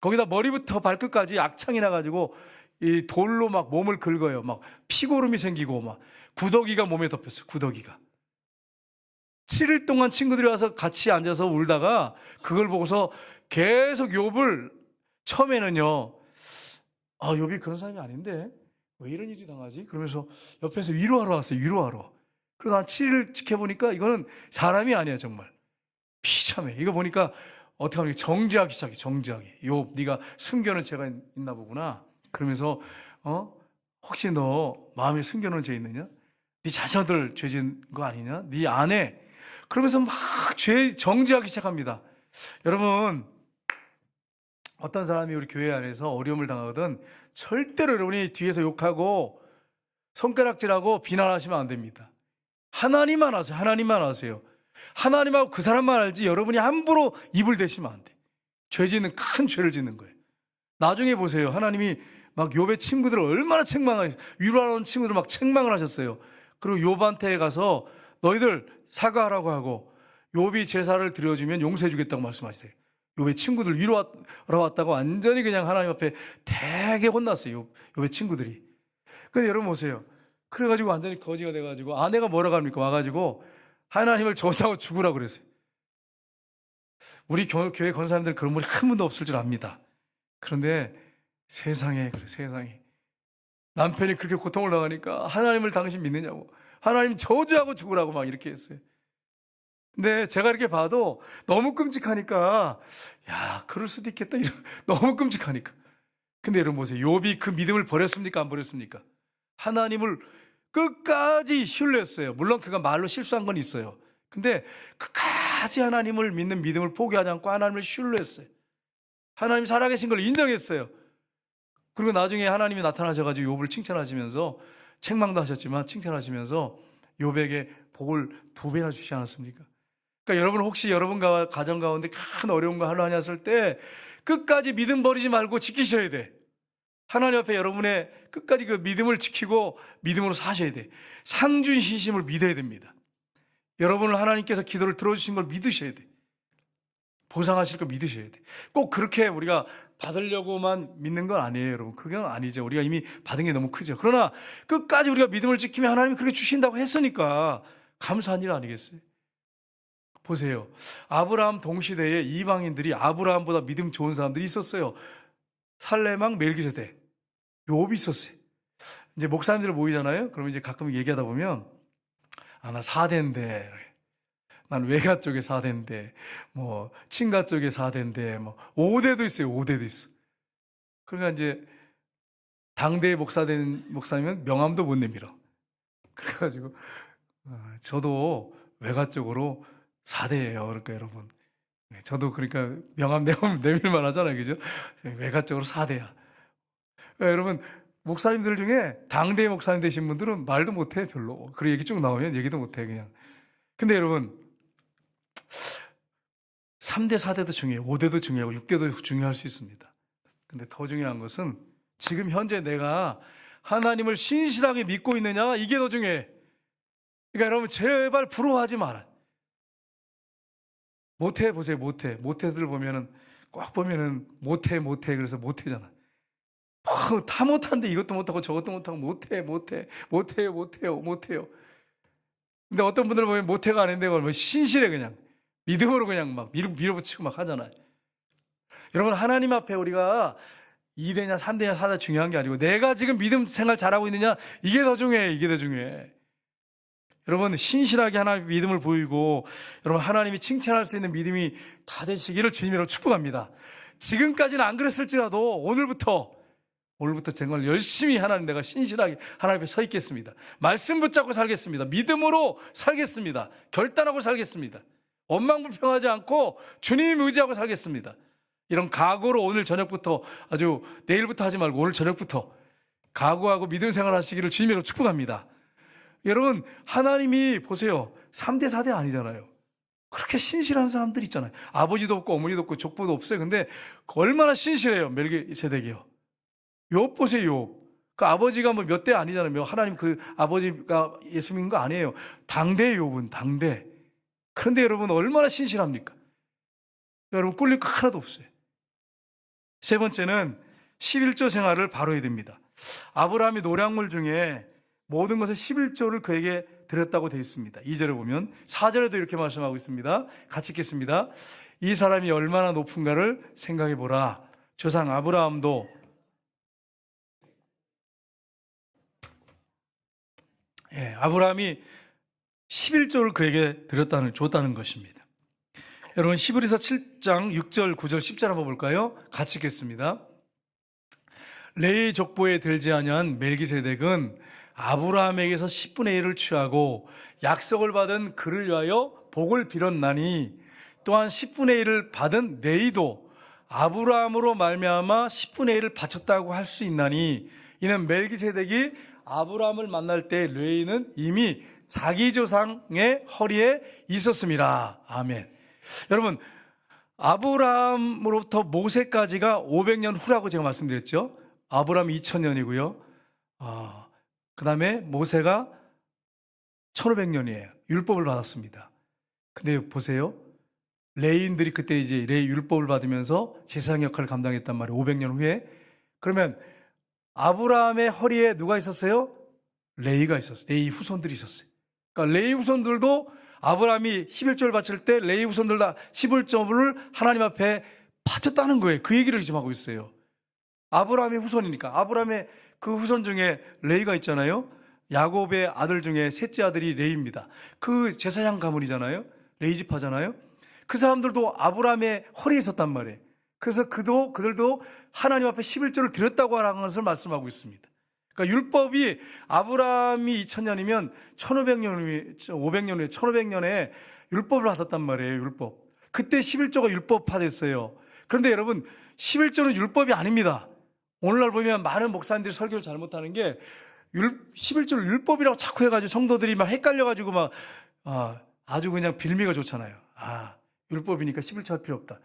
거기다 머리부터 발끝까지 악창이 나가지고 이 돌로 막 몸을 긁어요. 막 피고름이 생기고 막 구더기가 몸에 덮였어요. 구더기가. 7일 동안 친구들이 와서 같이 앉아서 울다가 그걸 보고서 계속 욥을 처음에는요. 욥이 그런 사람이 아닌데 왜 이런 일이 당하지? 그러면서 옆에서 위로하러 왔어요. 위로하러. 그리고 난 7일 지켜보니까 이거는 사람이 아니야 정말. 비참해. 이거 보니까 어떻게 하면 정죄하기 시작해. 정죄하기. 욥 네가 숨겨놓은 죄가 있나 보구나. 그러면서 혹시 너 마음에 숨겨놓은 죄 있느냐? 네 자녀들 죄 지은 거 아니냐? 네 아내. 그러면서 막 죄 정죄하기 시작합니다. 여러분 어떤 사람이 우리 교회 안에서 어려움을 당하거든 절대로 여러분이 뒤에서 욕하고 손가락질하고 비난하시면 안 됩니다. 하나님만 아세요. 하나님만 아세요. 하나님하고 그 사람만 알지 여러분이 함부로 입을 대시면 안 돼. 죄 짓는 큰 죄를 짓는 거예요. 나중에 보세요. 하나님이 막 욥의 친구들을 얼마나 책망하셨어요. 위로하는 친구들 막 책망을 하셨어요. 그리고 욥한테 가서 너희들 사과하라고 하고 욥이 제사를 드려주면 용서해 주겠다고 말씀하셨어요. 욥의 친구들 위로하러 왔다고 완전히 그냥 하나님 앞에 되게 혼났어요. 욥의 친구들이. 근데 여러분 보세요. 그래가지고 완전히 거지가 돼가지고 아내가 뭐라고 합니까? 와가지고 하나님을 저주하고 죽으라고 그랬어요. 우리 교회 권사님들 그런 분이 한 분도 없을 줄 압니다. 그런데 세상에 그래 세상에 남편이 그렇게 고통을 당하니까 하나님을 당신 믿느냐고 하나님 저주하고 죽으라고 막 이렇게 했어요. 근데 제가 이렇게 봐도 너무 끔찍하니까 야 그럴 수도 있겠다 너무 끔찍하니까. 근데 여러분 보세요. 욥이 그 믿음을 버렸습니까? 안 버렸습니까? 하나님을 끝까지 신뢰했어요. 물론 그가 말로 실수한 건 있어요. 근데 끝까지 하나님을 믿는 믿음을 포기하지 않고 하나님을 신뢰했어요. 하나님 살아계신 걸 인정했어요. 그리고 나중에 하나님이 나타나셔가지고 욥을 칭찬하시면서, 책망도 하셨지만 칭찬하시면서 욥에게 복을 2배나 주시지 않았습니까? 그러니까 여러분, 혹시 여러분 가정 가운데 큰 어려움과 환난이 왔을 때 끝까지 믿음 버리지 말고 지키셔야 돼. 하나님 앞에 여러분의 끝까지 그 믿음을 지키고 믿음으로 사셔야 돼. 상준신심을 믿어야 됩니다. 여러분을 하나님께서 기도를 들어주신 걸 믿으셔야 돼. 보상하실 걸 믿으셔야 돼. 꼭 그렇게 우리가 받으려고만 믿는 건 아니에요, 여러분. 그건 아니죠. 우리가 이미 받은 게 너무 크죠. 그러나 끝까지 우리가 믿음을 지키면 하나님이 그렇게 주신다고 했으니까 감사한 일 아니겠어요? 보세요. 아브라함 동시대에 이방인들이 아브라함보다 믿음 좋은 사람들이 있었어요. 살레망, 멜기세덱, 욥이 있었어요. 이제 목사님들 모이잖아요. 그러면 이제 가끔 얘기하다 보면, 나 4대인데, 난 외가 쪽에 4대인데, 뭐 친가 쪽에 4대인데, 뭐 5대도 있어요. 5대도 있어. 그러니까 이제 당대의 목사된 목사님은 명함도 못 내밀어. 그래가지고 저도 외가 쪽으로 4대예요. 그러니까 여러분, 저도 그러니까 명함 내밀만 하잖아요, 그죠? 외가 쪽으로 4대야. 그러니까 여러분, 목사님들 중에 당대의 목사님 되신 분들은 말도 못해, 별로. 그리고 얘기 쭉 나오면 얘기도 못해, 그냥. 근데 여러분, 3대, 4대도 중요해요. 5대도 중요하고 6대도 중요할 수 있습니다. 근데 더 중요한 것은 지금 현재 내가 하나님을 신실하게 믿고 있느냐, 이게 더 중요해. 그러니까 여러분, 제발 부러워하지 마라. 못해 보세요. 못해들 보면은 꽉 보면은 못해 그래서 못해잖아. 다 못한데 이것도 못하고 저것도 못하고 못해요. 근데 어떤 분들 보면 못해가 아닌데 뭐 신실해, 그냥 믿음으로 그냥 막 밀어붙이고 막 하잖아요. 여러분, 하나님 앞에 우리가 2대냐 3대냐 4대 중요한 게 아니고 내가 지금 믿음 생활 잘하고 있느냐, 이게 더 중요해. 이게 더 중요해. 여러분, 신실하게 하나님 믿음을 보이고 여러분 하나님이 칭찬할 수 있는 믿음이 다 되시기를 주님으로 축복합니다. 지금까지는 안 그랬을지라도 오늘부터 정말 열심히 하나님, 내가 신실하게 하나님 앞에 서 있겠습니다. 말씀 붙잡고 살겠습니다. 믿음으로 살겠습니다. 결단하고 살겠습니다. 원망불평하지 않고 주님 의지하고 살겠습니다. 이런 각오로 오늘 저녁부터, 아주 내일부터 하지 말고 오늘 저녁부터 각오하고 믿음 생활 하시기를 주님으로 축복합니다. 여러분, 하나님이 보세요. 3대 4대 아니잖아요. 그렇게 신실한 사람들 있잖아요. 아버지도 없고 어머니도 없고 족보도 없어요. 근데 얼마나 신실해요, 멜기세덱이요. 욥 보세요, 욥. 그 아버지가 뭐 몇 대 아니잖아요. 하나님 그 아버지가 예수 믿는 거 아니에요. 당대의 욥은 당대. 그런데 여러분, 얼마나 신실합니까? 여러분, 꿀릴 거 하나도 없어요. 세 번째는 11조 생활을 바로 해야 됩니다. 아브라함이 노량물 중에 모든 것의 11조를 그에게 드렸다고 되어 있습니다. 2절에 보면, 4절에도 이렇게 말씀하고 있습니다. 같이 읽겠습니다. 이 사람이 얼마나 높은가를 생각해 보라. 조상 아브라함도 아브라함이 11조를 그에게 줬다는 것입니다. 여러분, 히브리서 7장 6절, 9절, 10절 한번 볼까요? 같이 읽겠습니다. 레위 족보에 들지 아니한 멜기세덱은 아브라함에게서 10분의 1을 취하고 약속을 받은 그를 위하여 복을 빌었나니, 또한 10분의 1을 받은 레위도 아브라함으로 말미암아 10분의 1을 바쳤다고 할 수 있나니, 이는 멜기세덱이 아브라함을 만날 때 레위는 이미 자기 조상의 허리에 있었습니다. 아멘. 여러분, 아브라함으로부터 모세까지가 500년 후라고 제가 말씀드렸죠. 아브라함 2000년이고요. 그 다음에 모세가 1500년이에요. 율법을 받았습니다. 근데 보세요. 레위인들이 그때 이제 레위 율법을 받으면서 제사장 역할을 감당했단 말이에요. 500년 후에. 그러면 아브라함의 허리에 누가 있었어요? 레위가 있었어요. 레위 후손들이 있었어요. 그러니까 레위 후손들도 아브라함이 11조를 바칠 때 레위 후손들 다 11조를 하나님 앞에 바쳤다는 거예요. 그 얘기를 지금 하고 있어요. 아브라함의 후손이니까. 아브라함의 그 후손 중에 레위가 있잖아요. 야곱의 아들 중에 셋째 아들이 레위입니다. 그 제사장 가문이잖아요. 레위 지파잖아요. 그 사람들도 아브라함의 허리에 있었단 말이에요. 그래서 그들도 하나님 앞에 11조를 드렸다고 하는 것을 말씀하고 있습니다. 그러니까 율법이 아브라함이 2000년이면 1500년 후에 1500년에 율법을 받았단 말이에요. 율법. 그때 11조가 율법화됐어요. 그런데 여러분 11조는 율법이 아닙니다. 오늘날 보면 많은 목사님들이 설교를 잘못하는 게 11조를 율법이라고 자꾸 해가지고 성도들이 막 헷갈려가지고 막 아주 그냥 빌미가 좋잖아요. 율법이니까 11조 할 필요 없다.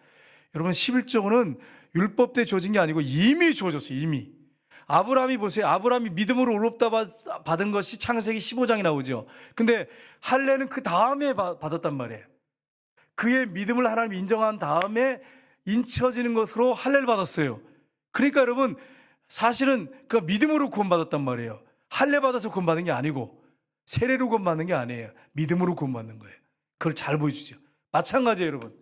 여러분 11조는 율법 때 주어진 게 아니고 이미 주어졌어요. 이미. 아브라함이 보세요. 아브라함이 믿음으로 의롭다 받은 것이 창세기 15장에 나오죠. 근데 할례는 그 다음에 받았단 말이에요. 그의 믿음을 하나님 인정한 다음에 인쳐지는 것으로 할례를 받았어요. 그러니까 여러분 사실은 그 믿음으로 구원받았단 말이에요. 할례 받아서 구원받은 게 아니고 세례로 구원받는 게 아니에요. 믿음으로 구원받는 거예요. 그걸 잘 보여주죠. 마찬가지예요, 여러분.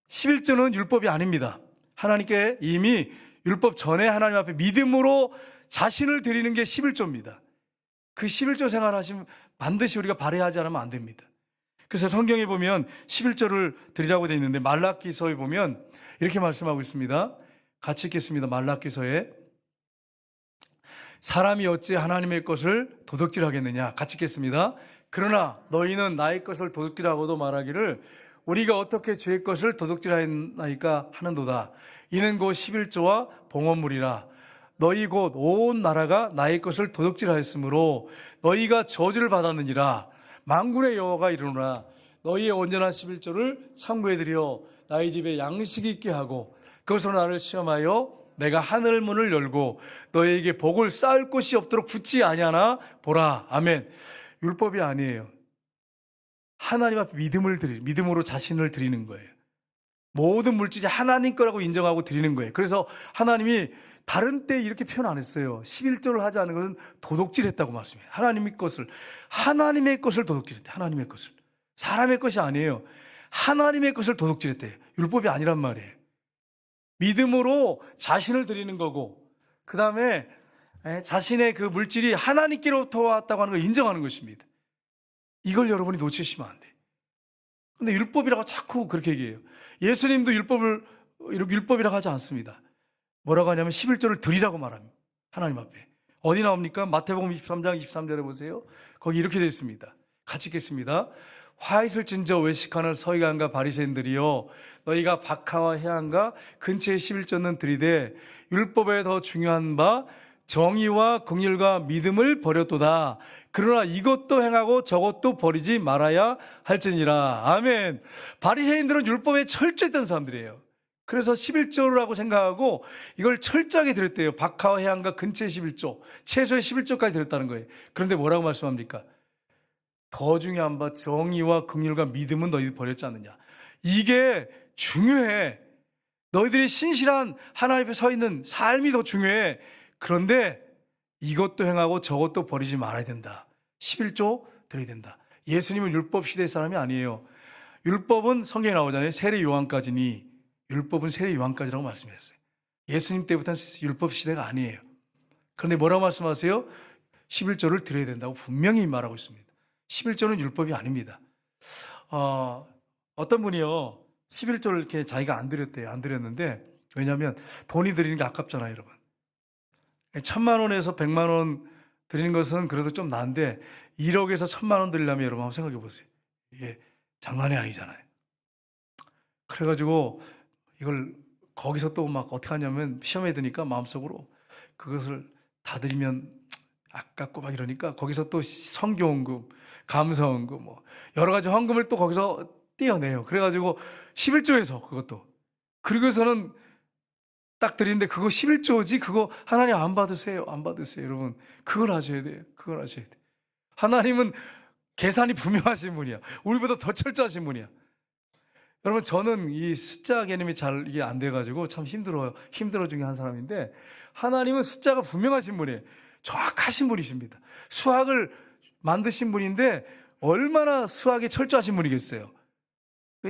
11조는 율법이 아닙니다. 하나님께 이미 율법 전에 하나님 앞에 믿음으로 자신을 드리는 게 11조입니다. 그 11조 생활하시면 반드시 우리가 발휘하지 않으면 안 됩니다. 그래서 성경에 보면 11조를 드리라고 되어 있는데 말라기서에 보면 이렇게 말씀하고 있습니다. 같이 읽겠습니다. 말라기서에 사람이 어찌 하나님의 것을 도둑질하겠느냐. 같이 읽겠습니다. 그러나 너희는 나의 것을 도둑질하고도 말하기를 우리가 어떻게 주의 것을 도둑질하였나이까 하는도다. 이는 곧 11조와 봉헌물이라. 너희 곧 온 나라가 나의 것을 도둑질하였으므로 너희가 저주를 받았느니라. 만군의 여호와가 이르노라. 너희의 온전한 11조를 창고에 들여 나의 집에 양식이 있게 하고 그것으로 나를 시험하여 내가 하늘 문을 열고 너희에게 복을 쌓을 곳이 없도록 붙지 아니하나 보라. 아멘. 율법이 아니에요. 하나님 앞에 믿음으로 자신을 드리는 거예요. 모든 물질이 하나님 거라고 인정하고 드리는 거예요. 그래서 하나님이 다른 때 이렇게 표현 안 했어요. 11조를 하지 않은 것은 도둑질했다고 말씀해요. 하나님의 것을 도둑질했대. 하나님의 것을. 사람의 것이 아니에요. 하나님의 것을 도둑질했대요. 율법이 아니란 말이에요. 믿음으로 자신을 드리는 거고, 그 다음에 자신의 그 물질이 하나님께로부터 왔다고 하는 걸 인정하는 것입니다. 이걸 여러분이 놓치시면 안 돼요. 근데 율법이라고 자꾸 그렇게 얘기해요. 예수님도 율법이라고 하지 않습니다. 뭐라고 하냐면 11조를 드리라고 말합니다. 하나님 앞에. 어디 나옵니까? 마태복음 23장 23절에 보세요. 거기 이렇게 되어 있습니다. 같이 읽겠습니다. 화 있을 진저 외식하는 서기관과 바리새인들이여 너희가 박하와 해안과 근처에 11조는 드리되 율법에 더 중요한 바 정의와 긍휼과 믿음을 버렸도다. 그러나 이것도 행하고 저것도 버리지 말아야 할지니라. 아멘. 바리새인들은 율법에 철저했던 사람들이에요. 그래서 11조라고 생각하고 이걸 철저하게 드렸대요. 박하와 해안과 근처에 11조, 최소의 11조까지 드렸다는 거예요. 그런데 뭐라고 말씀합니까? 더 중요한 바 정의와 긍휼과 믿음은 너희들 버렸지 않느냐. 이게 중요해. 너희들이 신실한 하나님 앞에 서 있는 삶이 더 중요해. 그런데 이것도 행하고 저것도 버리지 말아야 된다. 11조 드려야 된다. 예수님은 율법 시대의 사람이 아니에요. 율법은 성경에 나오잖아요. 세례 요한까지니 율법은 세례 요한까지라고 말씀했어요. 예수님 때부터는 율법 시대가 아니에요. 그런데 뭐라고 말씀하세요? 11조를 드려야 된다고 분명히 말하고 있습니다. 11조는 율법이 아닙니다. 어떤 분이요 11조를 이렇게 자기가 안 드렸대요. 안 드렸는데 왜냐하면 돈이 드리는 게 아깝잖아요, 여러분. 1,000만 원에서 100만 원 드리는 것은 그래도 좀 나은데 1억에서 1,000만 원 드리려면 여러분 한번 생각해 보세요. 이게 장난이 아니잖아요. 그래가지고 이걸 거기서 또 막 어떻게 하냐면 시험에 드니까 마음속으로 그것을 다 드리면 아깝고 막 이러니까 거기서 또 성교헌금, 감사헌금 뭐 여러 가지 헌금을 또 거기서 떼어내요. 그래가지고 11조에서 그것도 그리고서는 딱 드리는데 그거 11조지 그거 하나님 안 받으세요. 안 받으세요. 여러분 그걸 하셔야 돼요. 그걸 하셔야 돼요. 하나님은 계산이 분명하신 분이야. 우리보다 더 철저하신 분이야. 여러분 저는 이 숫자 개념이 잘 이게 안 돼가지고 참 힘들어 중에 한 사람인데 하나님은 숫자가 분명하신 분이에요. 정확하신 분이십니다. 수학을 만드신 분인데 얼마나 수학이 철저하신 분이겠어요.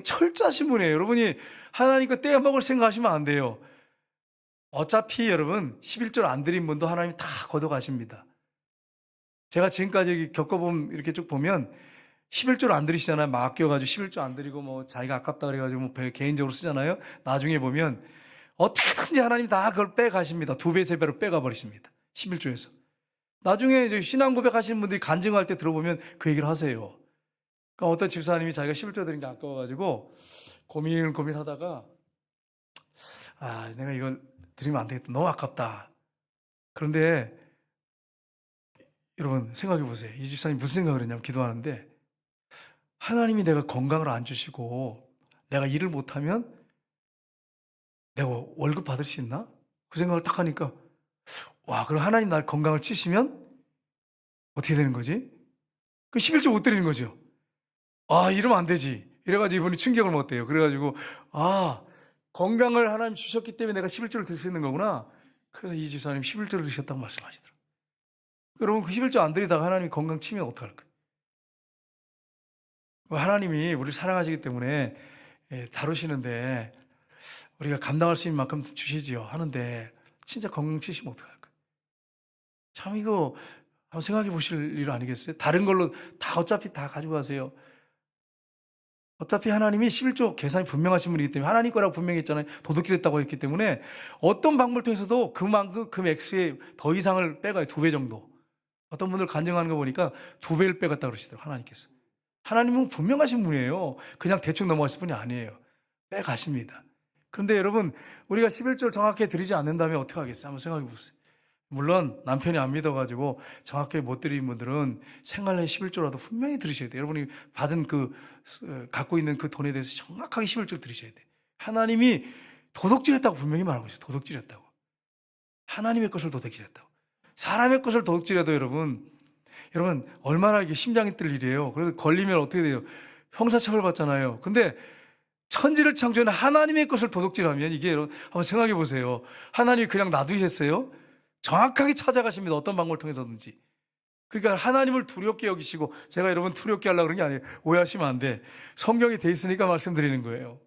철저하신 분이에요. 여러분이 하나님 거 떼어먹을 생각하시면 안 돼요. 어차피 여러분 11조를 안 드린 분도 하나님 다 걷어가십니다. 제가 지금까지 겪어본 이렇게 쭉 보면 11조를 안 드리시잖아요. 막 아껴가지고 11조 안 드리고 뭐 자기가 아깝다 그래가지고 뭐 개인적으로 쓰잖아요. 나중에 보면 어떻게든지 하나님 다 그걸 빼가십니다. 2배, 3배로 빼가 버리십니다. 11조에서. 나중에 이제 신앙 고백하시는 분들이 간증할 때 들어보면 그 얘기를 하세요. 그러니까 어떤 집사님이 자기가 11조 드린 게 아까워가지고 고민하다가 내가 이걸 드리면 안 되겠다. 너무 아깝다. 그런데 여러분 생각해 보세요. 이 집사님 무슨 생각을 했냐면 기도하는데 하나님이 내가 건강을 안 주시고 내가 일을 못하면 내가 월급 받을 수 있나? 그 생각을 딱 하니까 그럼 하나님 날 건강을 치시면 어떻게 되는 거지? 그 11조 못 드리는 거죠. 이러면 안 되지. 이래가지고 이분이 충격을 먹었대요. 그래가지고 건강을 하나님 주셨기 때문에 내가 11조를 드릴 수 있는 거구나. 그래서 이 집사님 11조를 드리셨다고 말씀하시더라고요. 여러분 그 11조 안 드리다가 하나님이 건강 치면 어떡할까요? 하나님이 우리를 사랑하시기 때문에 다루시는데 우리가 감당할 수 있는 만큼 주시지요. 하는데 진짜 건강 치시면 어떡할까요? 참 이거 한번 생각해 보실 일 아니겠어요? 다른 걸로 다 어차피 다 가지고 가세요. 어차피 하나님이 11조 계산이 분명하신 분이기 때문에 하나님 거라고 분명히 했잖아요. 도둑질 했다고 했기 때문에 어떤 방법을 통해서도 그만큼 그 액수의 더 이상을 빼가요. 2배 정도. 어떤 분들 간증하는 거 보니까 2배를 빼갔다 그러시더라고요. 하나님께서. 하나님은 분명하신 분이에요. 그냥 대충 넘어가실 분이 아니에요. 빼가십니다. 그런데 여러분 우리가 11조를 정확하게 드리지 않는다면 어떻게 하겠어요? 한번 생각해 보세요. 물론 남편이 안 믿어가지고 정확하게 못 드리는 분들은 생활의 11조라도 분명히 드리셔야 돼요. 여러분이 받은 갖고 있는 그 돈에 대해서 정확하게 11조를 드리셔야 돼요. 하나님이 도둑질했다고 분명히 말하고 있어요. 도둑질했다고. 하나님의 것을 도둑질했다고. 사람의 것을 도둑질해도 여러분 얼마나 이게 심장이 뜰 일이에요. 그래서 걸리면 어떻게 돼요? 형사처벌 받잖아요. 근데 천지를 창조한 하나님의 것을 도둑질하면 이게 한번 생각해 보세요. 하나님이 그냥 놔두셨어요? 정확하게 찾아가십니다. 어떤 방법을 통해서든지. 그러니까 하나님을 두렵게 여기시고 제가 여러분 두렵게 하려고 그런 게 아니에요. 오해하시면 안 돼. 성경이 돼 있으니까 말씀드리는 거예요.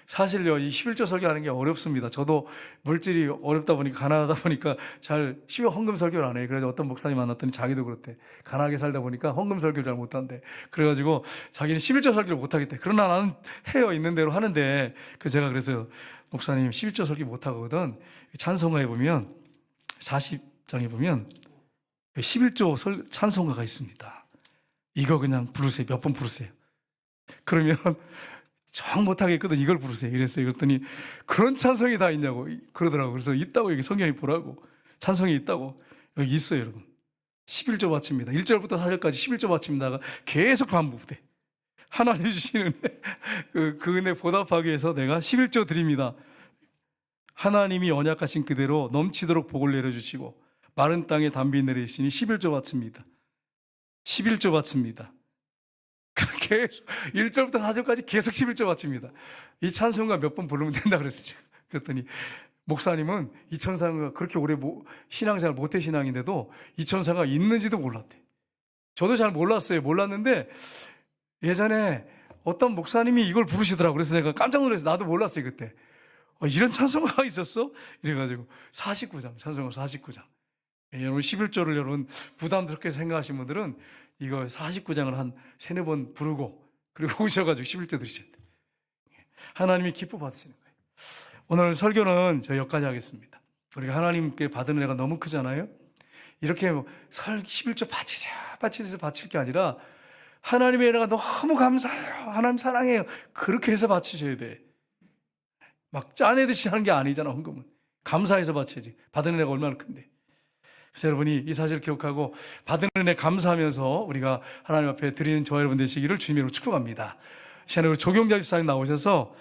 사실요, 이 11조 설교하는 게 어렵습니다. 저도 물질이 어렵다 보니까 가난하다 보니까 잘 쉬워 헌금 설교를 안 해요. 그래서 어떤 목사님 만났더니 자기도 그렇대. 가난하게 살다 보니까 헌금 설교를 잘 못한대. 그래가지고 자기는 11조 설교를 못하겠대. 그러나 나는 해요. 있는 대로 하는데 제가 그래서 목사님 11조 설교 못하거든. 찬송가에 보면 40장에 보면 11조 찬송가가 있습니다. 이거 그냥 부르세요. 몇 번 부르세요. 그러면 정 못하겠거든. 이걸 부르세요. 이랬어요. 그랬더니 그런 찬송이 다 있냐고 그러더라고. 그래서 있다고 여기 성경에 보라고. 찬송이 있다고. 여기 있어요, 여러분. 11조 바칩니다. 1절부터 4절까지 11조 바칩니다가 계속 반복돼. 하나님 주시는 그 은혜 보답하기 위해서 내가 11조 드립니다. 하나님이 언약하신 그대로 넘치도록 복을 내려주시고 마른 땅에 담비 내리시니 11조 바칩니다. 11조 바칩니다. 계속 1절부터 4절까지 계속 11조 바칩니다. 이 찬송가 몇 번 부르면 된다 그랬어요. 그랬더니 목사님은 이 천사가 그렇게 오래 신앙생활 모태 신앙인데도 이 천사가 있는지도 몰랐대. 저도 잘 몰랐어요. 몰랐는데 예전에 어떤 목사님이 이걸 부르시더라고요. 그래서 내가 깜짝 놀라서 나도 몰랐어요. 그때 이런 찬송가가 있었어? 이래가지고 49장 찬송가 49장. 여러분 11조를 여러분 부담스럽게 생각하시는 분들은 이거 49장을 한 3-4번 부르고 그리고 오셔가지고 11조 드리셔야 돼요. 하나님이 기뻐 받으시는 거예요. 오늘 설교는 저 여기까지 하겠습니다. 우리가 하나님께 받은 은혜가 너무 크잖아요. 이렇게 11조 바칠 게 아니라 하나님의 은혜가 너무 감사해요. 하나님 사랑해요. 그렇게 해서 바치셔야 돼. 막 짜내듯이 하는 게 아니잖아. 헌금은 감사해서 바쳐야지. 받은 은혜가 얼마나 큰데. 그래서 여러분이 이 사실을 기억하고 받은 은혜 감사하면서 우리가 하나님 앞에 드리는 저와 여러분 되시기를 주님으로 축복합니다. 시간에 우리 조경자 집사님 나오셔서